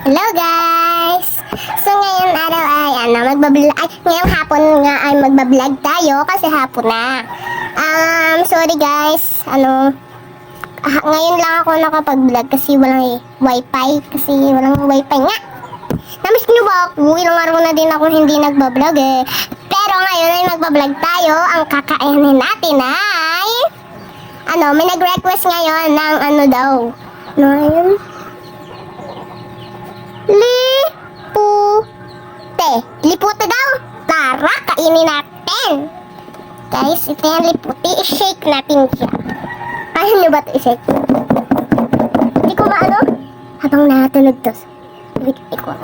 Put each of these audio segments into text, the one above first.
Hello guys! So ngayon araw ay ngayong hapon nga ay magbablog tayo kasi hapon na. Sorry guys, ngayon lang ako nakapag-vlog kasi walang wifi nga. Namiss niyo ba ako? Ilang araw na din ako hindi nagbablog eh. Pero ngayon ay magbablog tayo. Ang kakainin natin ay may nag-request ngayon ng ayun? Lipute daw. Tara, kainin natin. Guys, ito yung liputi. I-shake natin siya. Kaya nyo ba ito i-shake? Hindi ko habang natunog to. Wait ko.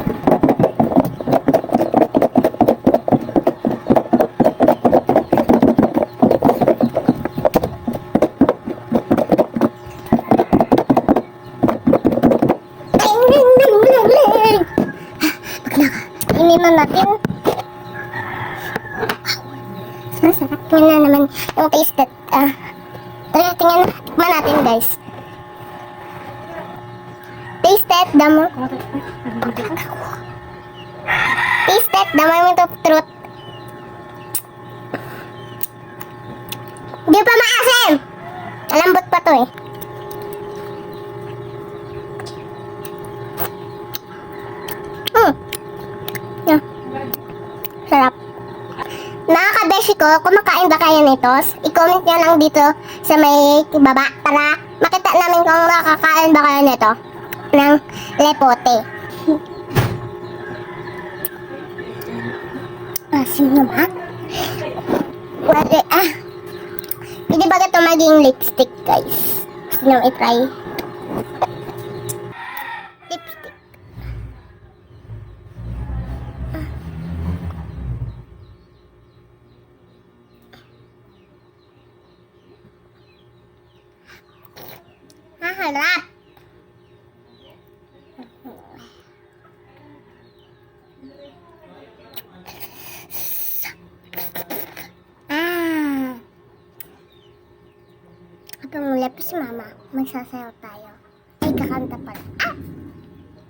Kainin na natin. Masarap na naman yung taste that tikman natin guys. Taste that damo. Taste that the moment of truth. Hindi pa maasim. Malambot pa to eh. Sarap. Nakakabeshi ko, kumakain ba kayo nito? I-comment nyo lang dito sa may baba para makita namin kung nakakain ba kayo nito ng lepote. Asim naman. Pwede ba ito maging lipstick guys? Gusto nyo i-try? Lipstick. Harap. Habang mula pa si mama, magsasayaw tayo. Ay, kakanta pala.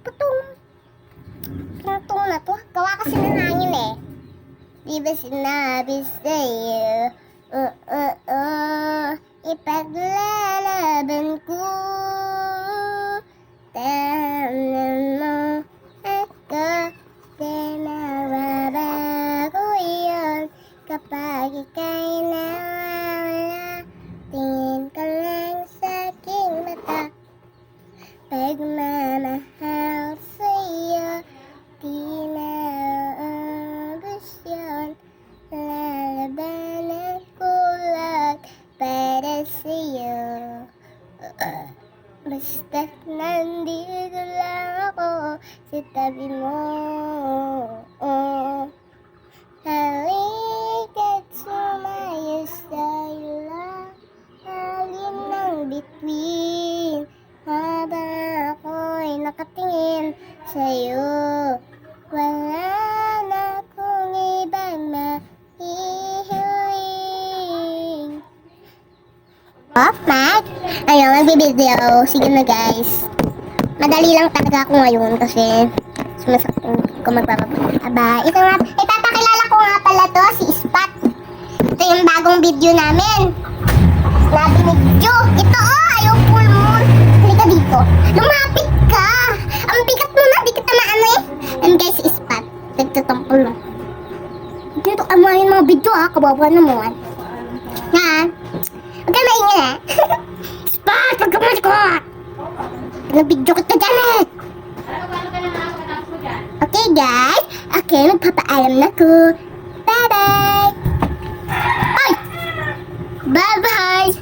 Putong. Pinatong na to. Gawa kasi ng hangin eh. Di ba sinabi sa'yo? Ipaglalaban ko. Tangan mo ako. Di mababago yun. Kapag ika'y nawala, tingin ka lang sa aking mata. Pagmamahal sa'yo, di na uubos yun. Lalabanan ko lang para sa'yo. Basta't nandito lang ako sa tabi mo. Halika't sumayo sa'yo lang. Halin ng bituin habang ako'y nakatingin sa'yo. Wala na akong ibang mahihiling. Mag? Magbibideo. Sige na guys. Madali lang talaga ako ngayon kasi sumasakit ko magpapapagod. Ito nga, ipapakilala ko nga pala to, si Spot. Ito yung bagong video namin. Nabi ni Jo. Ito ayaw full moon. Halika dito. Lumapit ka. Ang bigat mo na, di kita maano eh. And guys, si Spot. Nagtatampol mo. Dito ka mga yung mga video kawawa naman. Yan. Huwag ka maingay Spot, huwag ka malikot. Nag-video kita dyan eh. Okay guys. Okay, magpapaalam na ko. Bye-bye. Ay! Bye-bye.